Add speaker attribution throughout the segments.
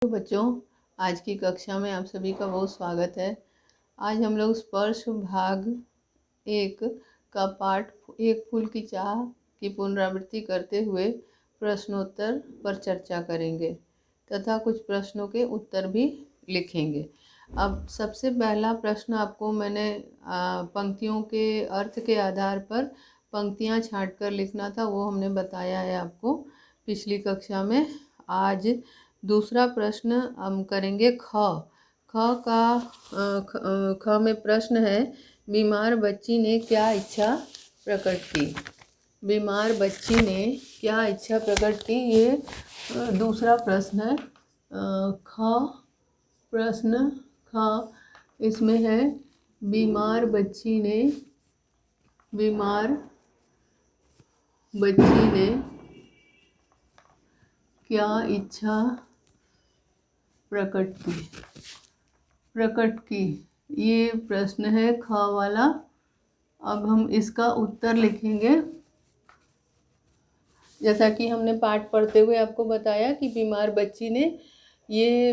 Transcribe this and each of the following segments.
Speaker 1: तो बच्चों, आज की कक्षा में आप सभी का बहुत स्वागत है। आज हम लोग स्पर्श भाग 1 का पाठ एक फूल की चाह की पुनरावृत्ति करते हुए प्रश्नोत्तर पर चर्चा करेंगे तथा कुछ प्रश्नों के उत्तर भी लिखेंगे। अब सबसे पहला प्रश्न आपको मैंने पंक्तियों के अर्थ के आधार पर पंक्तियां छांटकर लिखना था, वो हमने बताया है आपको पिछली कक्षा में। आज दूसरा प्रश्न हम करेंगे ख में प्रश्न है, बीमार बच्ची ने क्या इच्छा प्रकट की। बीमार बच्ची ने क्या इच्छा प्रकट की, ये दूसरा प्रश्न है। प्रश्न ख इसमें है, बीमार बच्ची ने क्या इच्छा प्रकट की, ये प्रश्न है ख वाला। अब हम इसका उत्तर लिखेंगे। जैसा कि हमने पाठ पढ़ते हुए आपको बताया कि बीमार बच्ची ने ये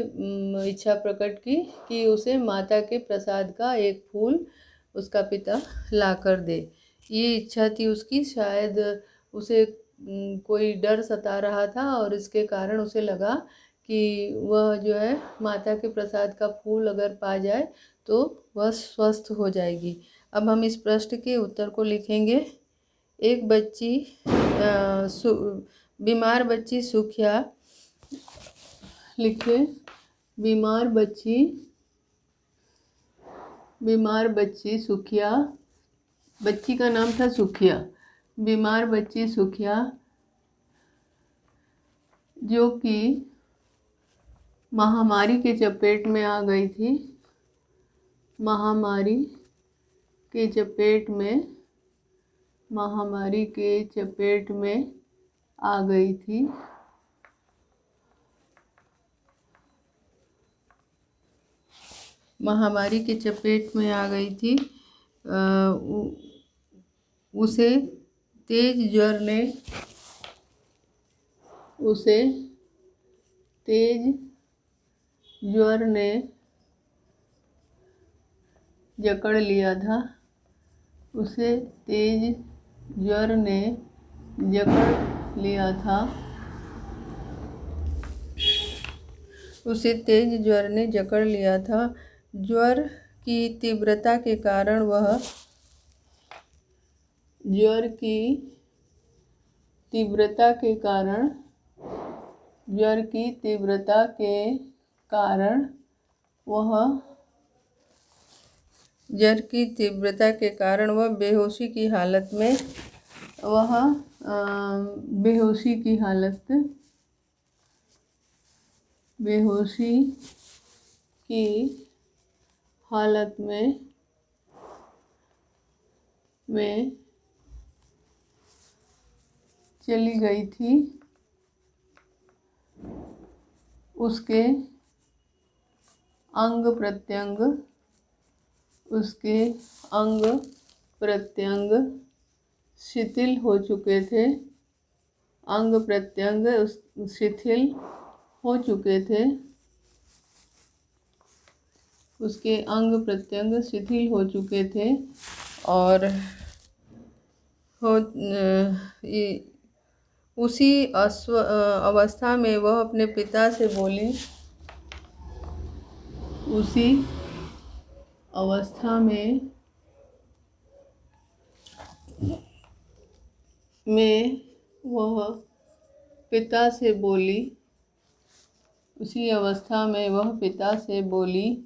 Speaker 1: इच्छा प्रकट की कि उसे माता के प्रसाद का एक फूल उसका पिता ला कर दे। ये इच्छा थी उसकी, शायद उसे कोई डर सता रहा था और इसके कारण उसे लगा कि वह जो है माता के प्रसाद का फूल अगर पा जाए तो वह स्वस्थ हो जाएगी। अब हम इस प्रश्न के उत्तर को लिखेंगे। एक बच्ची बीमार बच्ची सुखिया, लिखे बीमार बच्ची सुखिया, बच्ची का नाम था सुखिया। बीमार बच्ची सुखिया जो कि महामारी के चपेट में आ गई थी, महामारी के चपेट में आ गई थी। महामारी के चपेट में आ गई थी। उसे तेज ज्वर ने जकड़ लिया था। उसे तेज ज्वर ने जकड़ लिया था। उसे तेज ज्वर ने जकड़ लिया था। ज्वर की तीव्रता के कारण वह बेहोशी की हालत में चली गई थी। उसके अंग प्रत्यंग शिथिल हो चुके थे। उसके अंग प्रत्यंग शिथिल हो चुके थे और उसी अवस्था में वह अपने पिता से बोली। उसी अवस्था में वह पिता से बोली,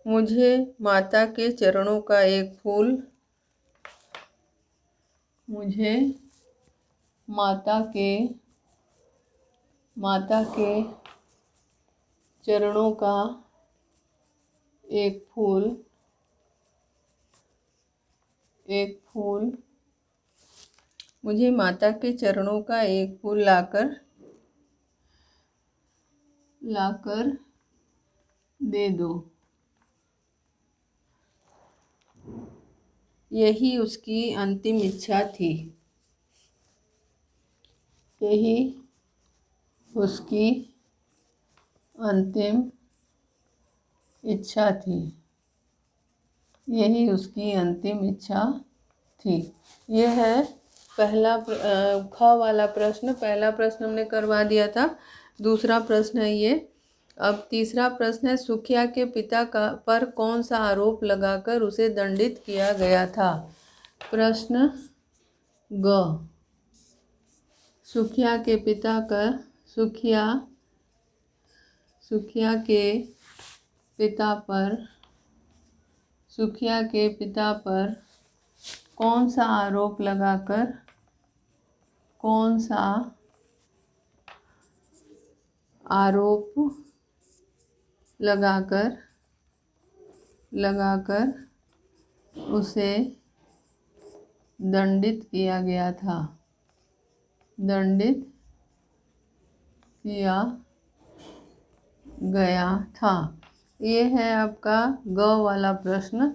Speaker 1: मुझे माता के चरणों का एक फूल, चरणों का एक फूल मुझे माता के चरणों का एक फूल लाकर दे दो। यही उसकी अंतिम इच्छा थी। यही उसकी अंतिम इच्छा थी। यही उसकी अंतिम इच्छा थी। ये है पहला ख वाला प्रश्न। पहला प्रश्न हमने करवा दिया था। दूसरा प्रश्न है ये। अब तीसरा प्रश्न है, सुखिया के पिता पर कौन सा आरोप लगाकर उसे दंडित किया गया था। प्रश्न ग, सुखिया के पिता का सुखिया के पिता पर कौन सा आरोप लगाकर उसे दंडित किया गया था। ये है आपका ग वाला प्रश्न।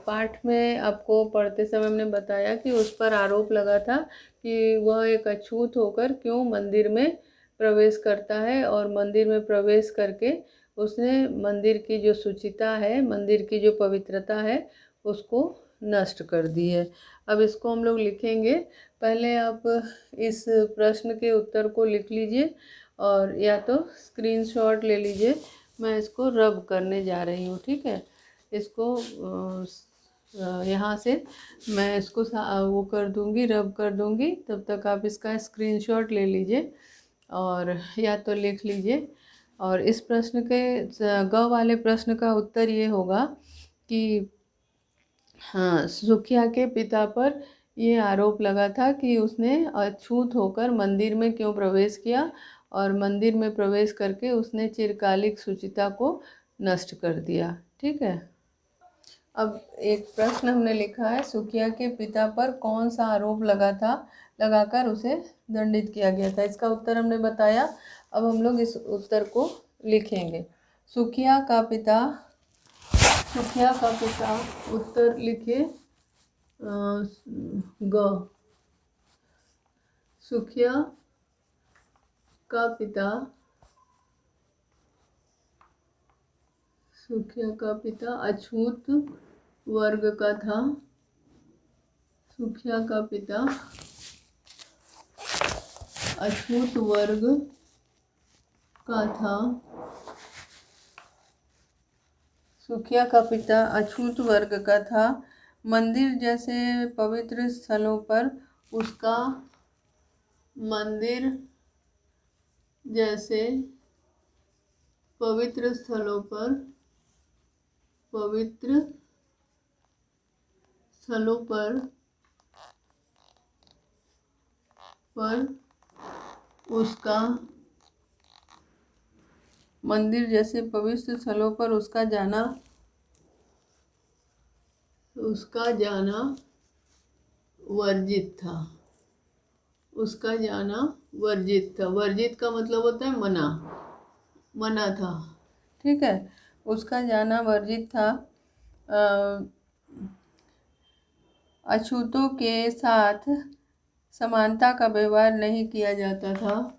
Speaker 1: पाठ में आपको पढ़ते समय हमने बताया कि उस पर आरोप लगा था कि वह एक अछूत होकर क्यों मंदिर में प्रवेश करता है, और मंदिर में प्रवेश करके उसने मंदिर की जो शुचिता है, मंदिर की जो पवित्रता है, उसको नष्ट कर दी है। अब इसको हम लोग लिखेंगे। पहले आप इस प्रश्न के उत्तर को लिख लीजिए और या तो स्क्रीनशॉट ले लीजिए। मैं इसको रब करने जा रही हूँ, ठीक है। इसको यहाँ से मैं इसको वो कर दूँगी, रब कर दूँगी। तब तक आप इसका स्क्रीनशॉट ले लीजिए और या तो लिख लीजिए। और इस प्रश्न के ग वाले प्रश्न का उत्तर ये होगा कि हाँ, सुखिया के पिता पर ये आरोप लगा था कि उसने अछूत होकर मंदिर में क्यों प्रवेश किया, और मंदिर में प्रवेश करके उसने चिरकालिक शुचिता को नष्ट कर दिया। ठीक है। अब एक प्रश्न हमने लिखा है, सुखिया के पिता पर कौन सा आरोप लगाकर उसे दंडित किया गया था। इसका उत्तर हमने बताया। अब हम लोग इस उत्तर को लिखेंगे। सुखिया का पिता उत्तर लिखिए ग। सुखिया का पिता अछूत वर्ग का था। सुखिया का पिता अछूत वर्ग का था। सुखिया का पिता अछूत वर्ग का था। मंदिर जैसे पवित्र स्थलों पर उसका जाना वर्जित था। वर्जित का मतलब होता है मना था। ठीक है, उसका जाना वर्जित था। अछूतों के साथ समानता का व्यवहार नहीं किया जाता था।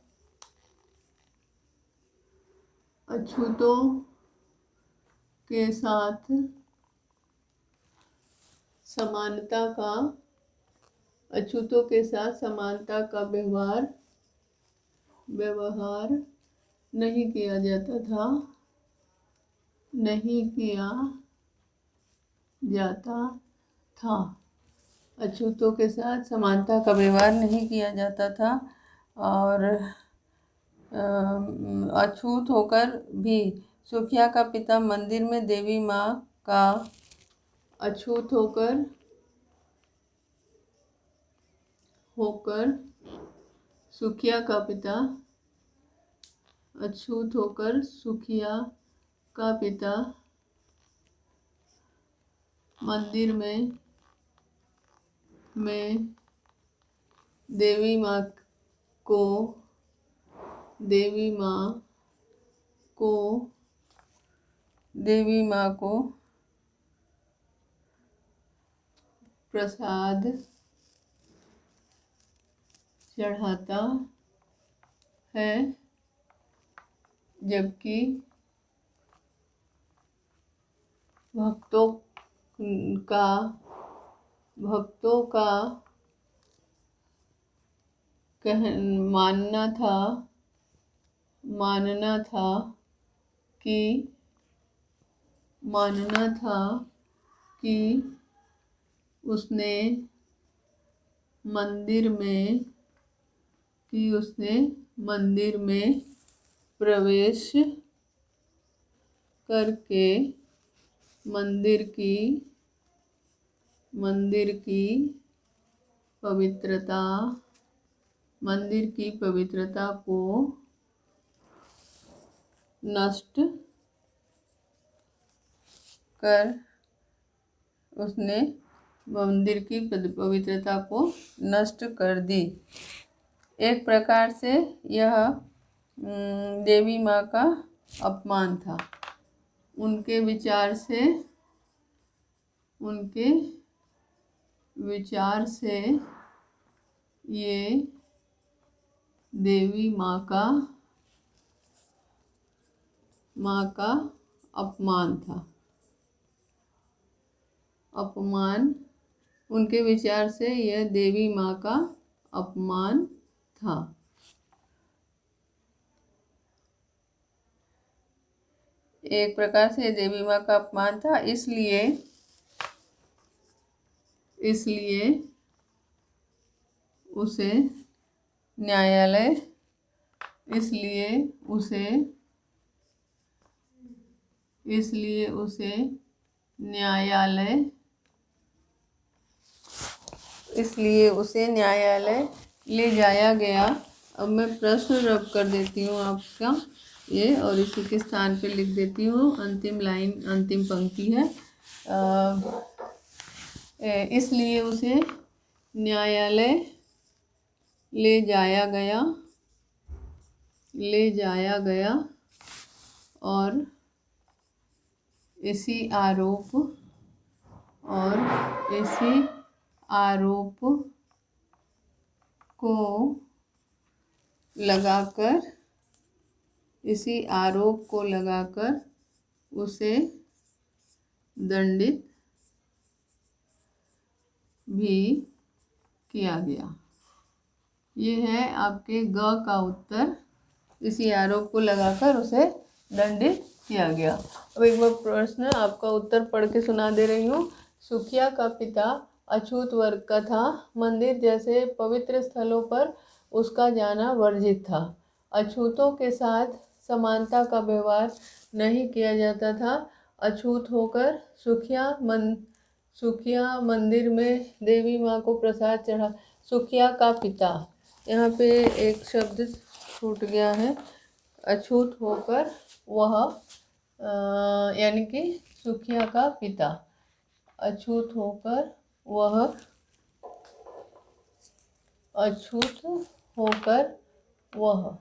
Speaker 1: अछूतों के साथ समानता का व्यवहार नहीं किया जाता था। अछूतों के साथ समानता का व्यवहार नहीं किया जाता था। और अछूत होकर भी सुखिया का पिता मंदिर में देवी माँ का अछूत होकर सुखिया का पिता मंदिर में देवी माँ को प्रसाद चढ़ाता है, जबकि भक्तों का मानना था कि उसने मंदिर में प्रवेश करके मंदिर की पवित्रता को नष्ट कर उसने मंदिर की पवित्रता को नष्ट कर दी। एक प्रकार से यह देवी माँ का अपमान था। उनके विचार से ये देवी माँ का अपमान था। उनके विचार से यह देवी माँ का अपमान था। एक प्रकार से देवी माँ का अपमान था, इसलिए उसे न्यायालय ले जाया गया। अब मैं प्रश्न रब कर देती हूँ आपका ये, और इसी के स्थान पे लिख देती हूँ। अंतिम पंक्ति है, इसलिए उसे न्यायालय ले जाया गया और इसी आरोप को लगाकर उसे दंडित भी किया गया। ये है आपके ग का उत्तर। इसी आरोप को लगाकर उसे दंडित किया गया। अब एक बार प्रश्न आपका उत्तर पढ़ के सुना दे रही हूँ। सुखिया का पिता अछूत वर्ग का था। मंदिर जैसे पवित्र स्थलों पर उसका जाना वर्जित था। अछूतों के साथ समानता का व्यवहार नहीं किया जाता था। अछूत होकर सुखिया मंदिर में देवी माँ को प्रसाद चढ़ा। सुखिया का पिता, यहाँ पे एक शब्द छूट गया है। अछूत होकर वह, यानी कि सुखिया का पिता अछूत होकर वह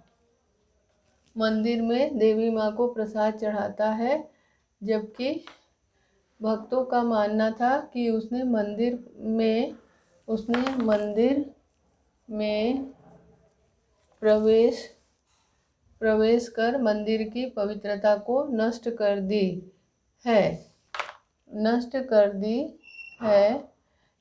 Speaker 1: मंदिर में देवी माँ को प्रसाद चढ़ाता है, जबकि भक्तों का मानना था कि उसने मंदिर में प्रवेश कर मंदिर की पवित्रता को नष्ट कर दी है।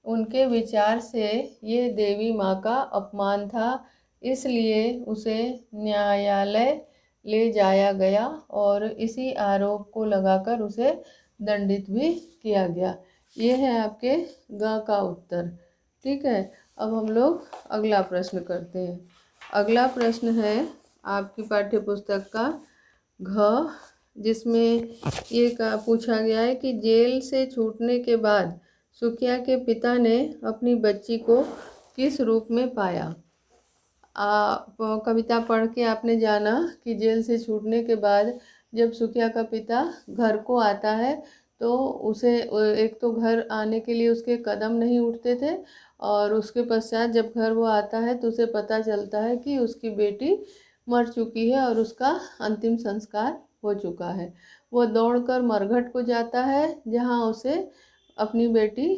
Speaker 1: उनके विचार से ये देवी माँ का अपमान था, इसलिए उसे न्यायालय ले जाया गया और इसी आरोप को लगाकर उसे दंडित भी किया गया। ये है आपके ग का उत्तर। ठीक है, अब हम लोग अगला प्रश्न करते हैं। अगला प्रश्न है आपकी पाठ्य पुस्तक का घ, जिसमें ये पूछा गया है कि जेल से छूटने के बाद सुखिया के पिता ने अपनी बच्ची को किस रूप में पाया। कविता पढ़ के आपने जाना कि जेल से छूटने के बाद जब सुखिया का पिता घर को आता है तो उसे एक तो घर आने के लिए उसके कदम नहीं उठते थे, और उसके पश्चात जब घर वो आता है तो उसे पता चलता है कि उसकी बेटी मर चुकी है और उसका अंतिम संस्कार हो चुका है। वो दौड़कर मरघट को जाता है, जहाँ उसे अपनी बेटी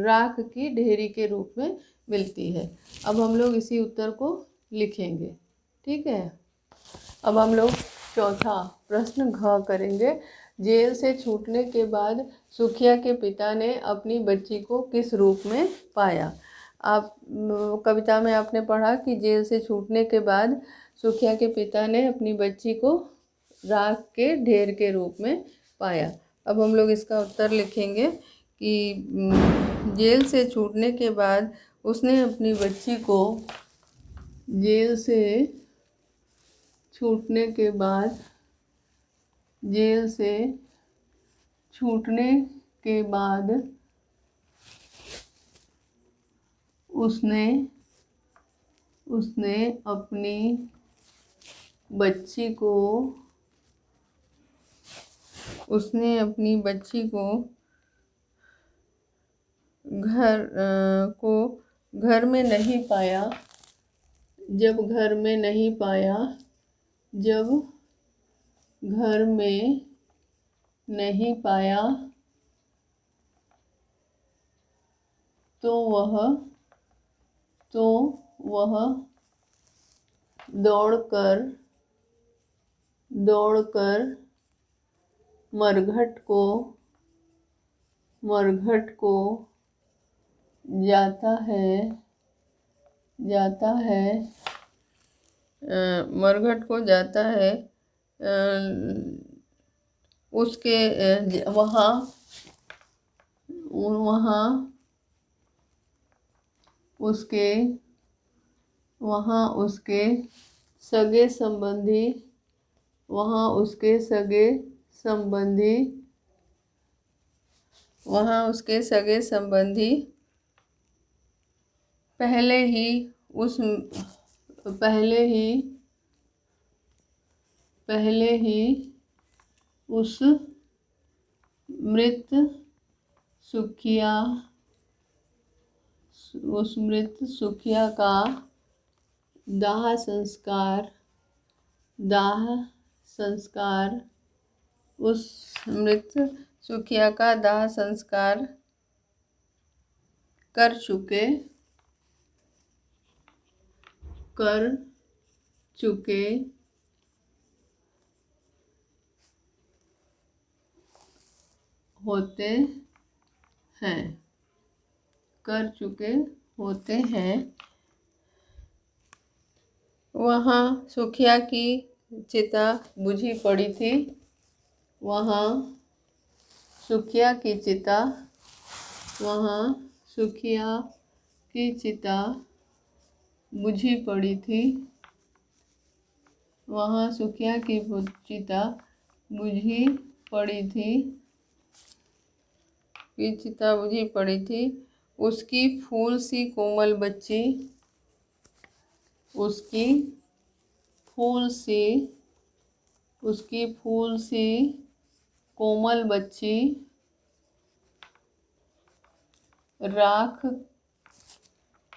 Speaker 1: राख की ढेरी के रूप में मिलती है। अब हम लोग इसी उत्तर को लिखेंगे। ठीक है। अब हम लोग चौथा प्रश्न घ करेंगे। जेल से छूटने के बाद सुखिया के पिता ने अपनी बच्ची को किस रूप में पाया। आप कविता में आपने पढ़ा कि जेल से छूटने के बाद सुखिया के पिता ने अपनी बच्ची को राख के ढेर के रूप में पाया। अब हम लोग इसका उत्तर लिखेंगे कि जेल से छूटने के बाद उसने अपनी बच्ची को जेल से छूटने के बाद जेल से छूटने के बाद उसने अपनी बच्ची को घर में नहीं पाया। जब घर में नहीं पाया तो वह दौड़कर मरघट को जाता है उसके वहाँ उसके सगे संबंधी पहले ही उस मृत सुखिया का दाह संस्कार कर चुके होते हैं। वहाँ सुखिया की चिता बुझी पड़ी थी। सुखिया की चिता बुझी पड़ी थी। उसकी फूल सी कोमल बच्ची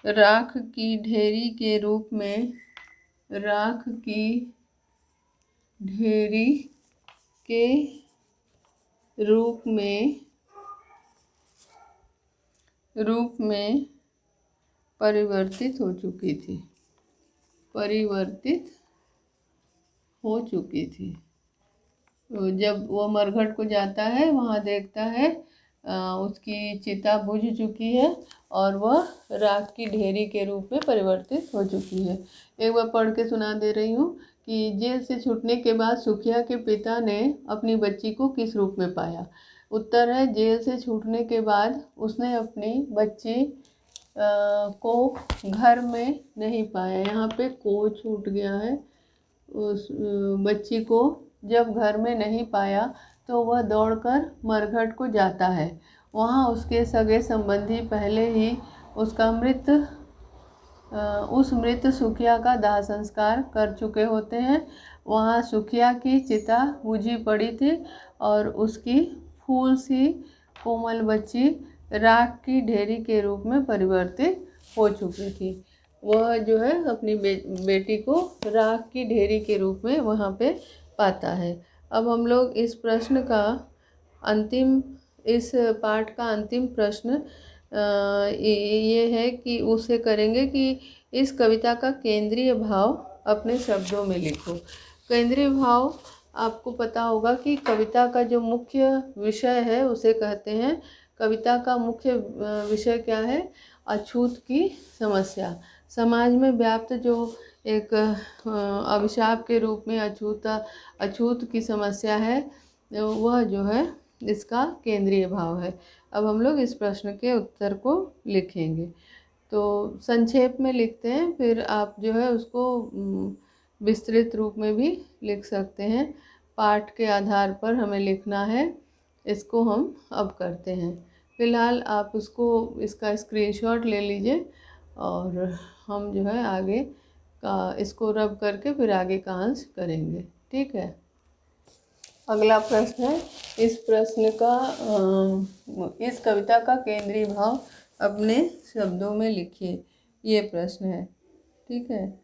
Speaker 1: राख की ढेरी के रूप में परिवर्तित हो चुकी थी। जब वो मरघट को जाता है, वहाँ देखता है उसकी चिता बुझ चुकी है और वह राख की ढेरी के रूप में परिवर्तित हो चुकी है। एक बार पढ़ के सुना दे रही हूँ कि जेल से छूटने के बाद सुखिया के पिता ने अपनी बच्ची को किस रूप में पाया। उत्तर है, जेल से छूटने के बाद उसने अपनी बच्ची को घर में नहीं पाया। यहाँ पे को छूट गया है। उस बच्ची को जब घर में नहीं पाया तो वह दौड़कर मरघट को जाता है। वहाँ उसके सगे संबंधी पहले ही उस मृत सुखिया का दाह संस्कार कर चुके होते हैं। वहाँ सुखिया की चिता बुझी पड़ी थी और उसकी फूल सी कोमल बच्ची राख की ढेरी के रूप में परिवर्तित हो चुकी थी। वह जो है अपनी बेटी को राख की ढेरी के रूप में वहाँ पे पाता है। अब हम लोग इस पाठ का अंतिम प्रश्न ये है कि उसे करेंगे कि इस कविता का केंद्रीय भाव अपने शब्दों में लिखो। केंद्रीय भाव आपको पता होगा कि कविता का जो मुख्य विषय है उसे कहते हैं। कविता का मुख्य विषय क्या है? अछूत की समस्या। समाज में व्याप्त जो एक अभिशाप के रूप में अछूत की समस्या है, वह जो है इसका केंद्रीय भाव है। अब हम लोग इस प्रश्न के उत्तर को लिखेंगे। तो संक्षेप में लिखते हैं, फिर आप जो है उसको विस्तृत रूप में भी लिख सकते हैं। पाठ के आधार पर हमें लिखना है, इसको हम अब करते हैं। फिलहाल आप इसका स्क्रीनशॉट ले लीजिए और हम जो है आगे का इसको रब करके फिर आगे का अंश करेंगे। ठीक है। अगला प्रश्न है, इस कविता का केंद्रीय भाव अपने शब्दों में लिखिए। ये प्रश्न है। ठीक है।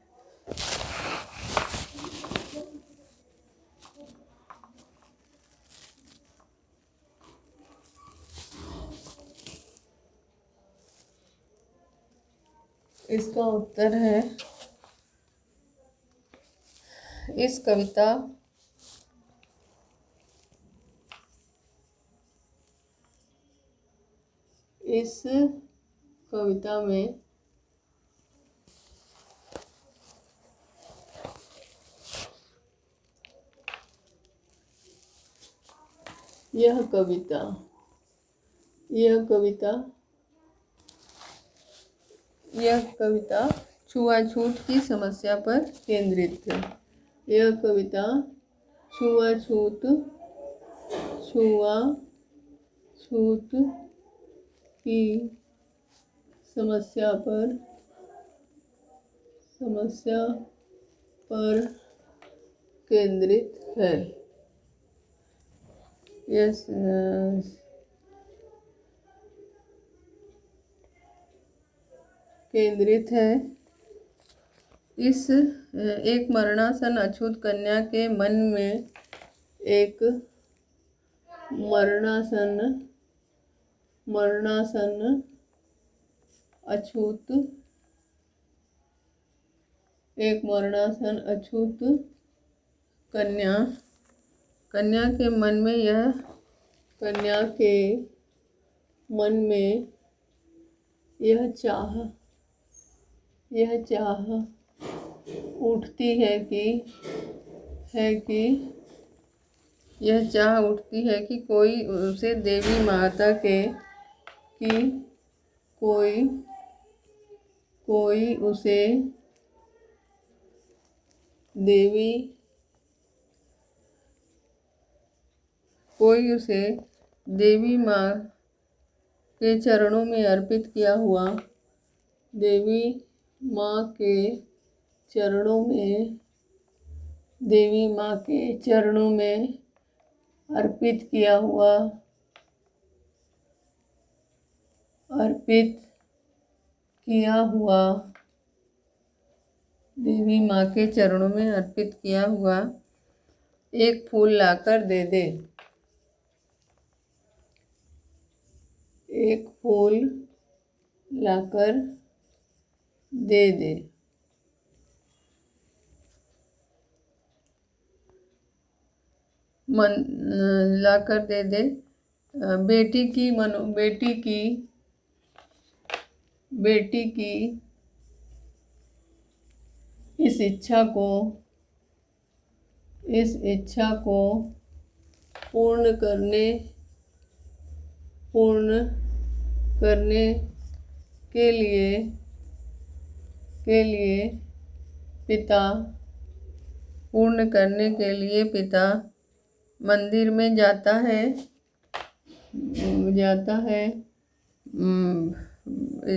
Speaker 1: इसका उत्तर है, इस कविता में यह कविता छुआछूत की समस्या पर केंद्रित है। यह कविता छुआछूत की समस्या पर केंद्रित है। यस, केंद्रित है। एक मरणासन अछूत कन्या के मन में एक मरणासन अछूत कन्या के मन में यह चाह उठती है कि कोई उसे देवी माता कोई उसे देवी माँ के चरणों में अर्पित किया हुआ एक फूल लाकर दे दे। एक फूल लाकर दे दे। लाकर दे दे। बेटी की इस इच्छा को पूर्ण करने के लिए पिता मंदिर में जाता है।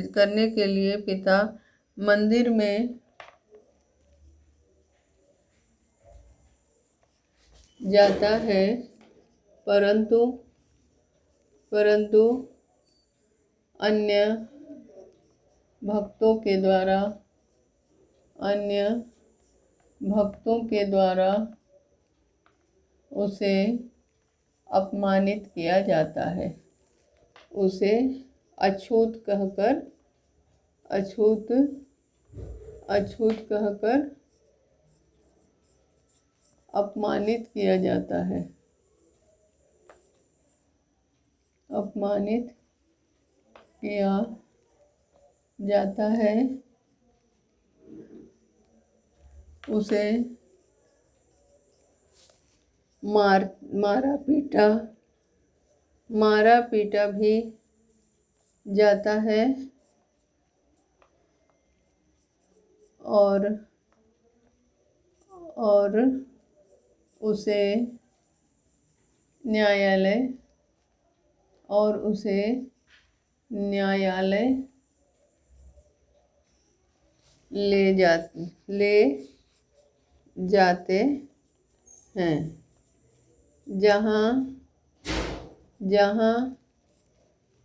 Speaker 1: करने के लिए पिता मंदिर में जाता है, परंतु अन्य भक्तों के द्वारा उसे अपमानित किया जाता है। उसे अछूत कहकर अपमानित किया जाता है, अपमानित किया जाता है, उसे मारा पीटा भी जाता है और उसे न्यायालय ले जाते हैं, जहाँ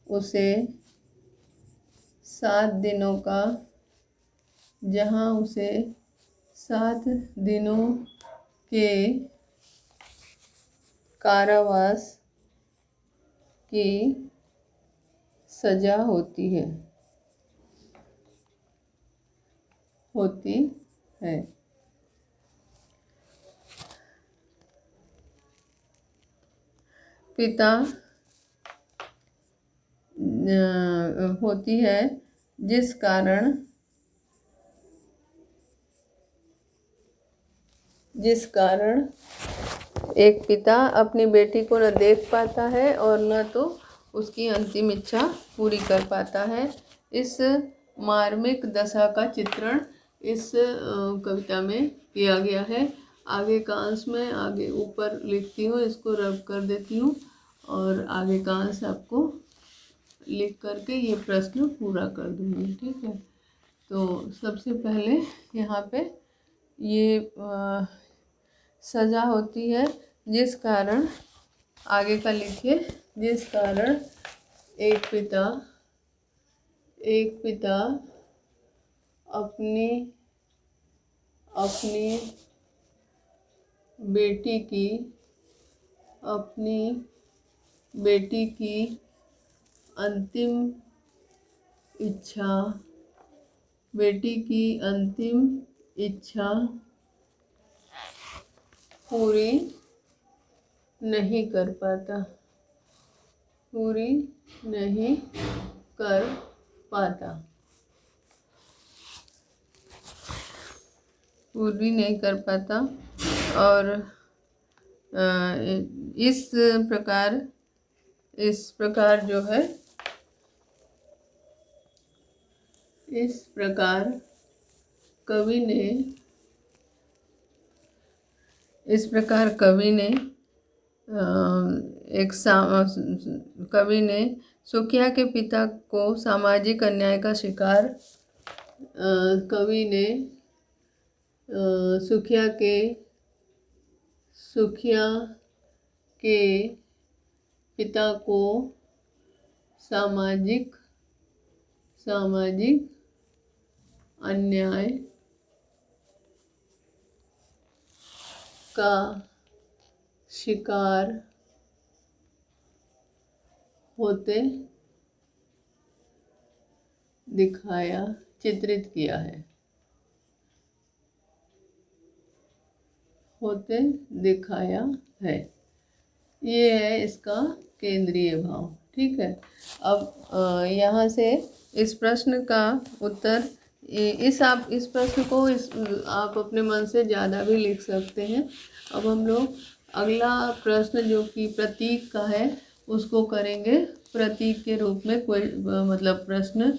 Speaker 1: उसे 7 दिनों के कारावास की सजा होती है। पिता होती है, जिस कारण एक पिता अपनी बेटी को न देख पाता है और न तो उसकी अंतिम इच्छा पूरी कर पाता है। इस मार्मिक दशा का चित्रण इस कविता में किया गया है। आगे का अंश में आगे ऊपर लिखती हूँ, इसको रब कर देती हूँ और आगे का अंश आपको लिख करके ये प्रश्न पूरा कर दूँगी। ठीक है, तो सबसे पहले यहाँ पे ये सजा होती है, जिस कारण आगे का लिखिए, जिस कारण एक पिता अपनी बेटी की अंतिम इच्छा पूरी नहीं कर पाता, और इस प्रकार जो है, इस प्रकार कवि ने सुखिया के पिता को सामाजिक अन्याय का शिकार सुखिया के पिता को सामाजिक अन्याय का शिकार होते चित्रित किया है, दिखाया है। ये है इसका केंद्रीय भाव। ठीक है, अब यहाँ से इस प्रश्न का उत्तर इस प्रश्न को आप अपने मन से ज़्यादा भी लिख सकते हैं। अब हम लोग अगला प्रश्न जो कि प्रतीक का है उसको करेंगे। प्रतीक के रूप में कोई मतलब प्रश्न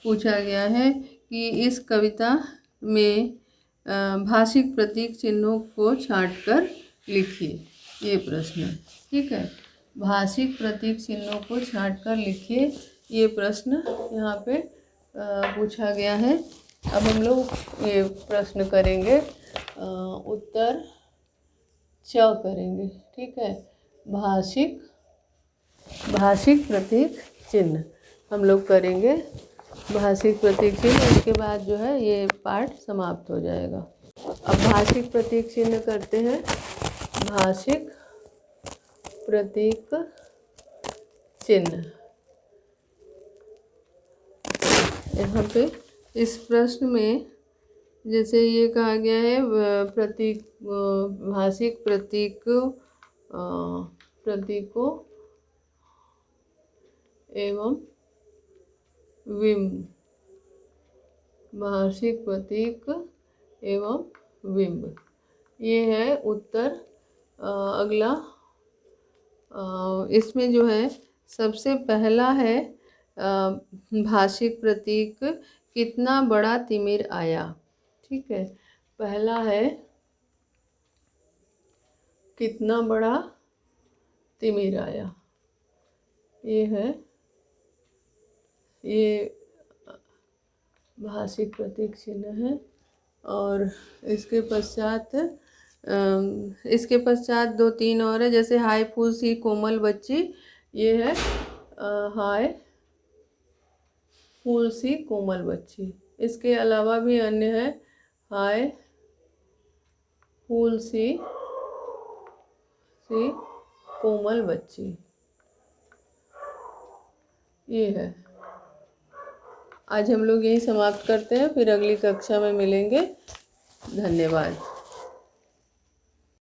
Speaker 1: पूछा गया है कि इस कविता में भाषिक प्रतीक चिन्हों को छांटकर लिखिए, ये प्रश्न है। ठीक है, भाषिक प्रतीक चिन्हों को छांटकर लिखिए, ये प्रश्न यहाँ पे पूछा गया है। अब हम लोग ये प्रश्न करेंगे, उत्तर च करेंगे। ठीक है, भाषिक प्रतीक चिन्ह हम लोग करेंगे, भाषिक प्रतीक चिन्ह। उसके बाद जो है ये पाठ समाप्त हो जाएगा। अब भाषिक प्रतीक चिन्ह करते हैं। भाषिक प्रतीक चिन्ह यहाँ पे इस प्रश्न में जैसे ये कहा गया है प्रतीक, भाषिक प्रतीकों एवं बिंब, भाषिक प्रतीक एवं बिंब, ये है उत्तर। अगला इसमें जो है सबसे पहला है भाषिक प्रतीक, कितना बड़ा तिमिर आया। ठीक है, पहला है कितना बड़ा तिमिर आया, ये है, ये भाषिक प्रतीक चिन्ह है। और इसके पश्चात दो तीन और है, जैसे हाय फूल सी कोमल बच्ची, ये है हाय फूल सी कोमल बच्ची। इसके अलावा भी अन्य है, हाय फूल सी कोमल बच्ची, ये है। आज हम लोग यही समाप्त करते हैं, फिर अगली कक्षा में मिलेंगे। धन्यवाद।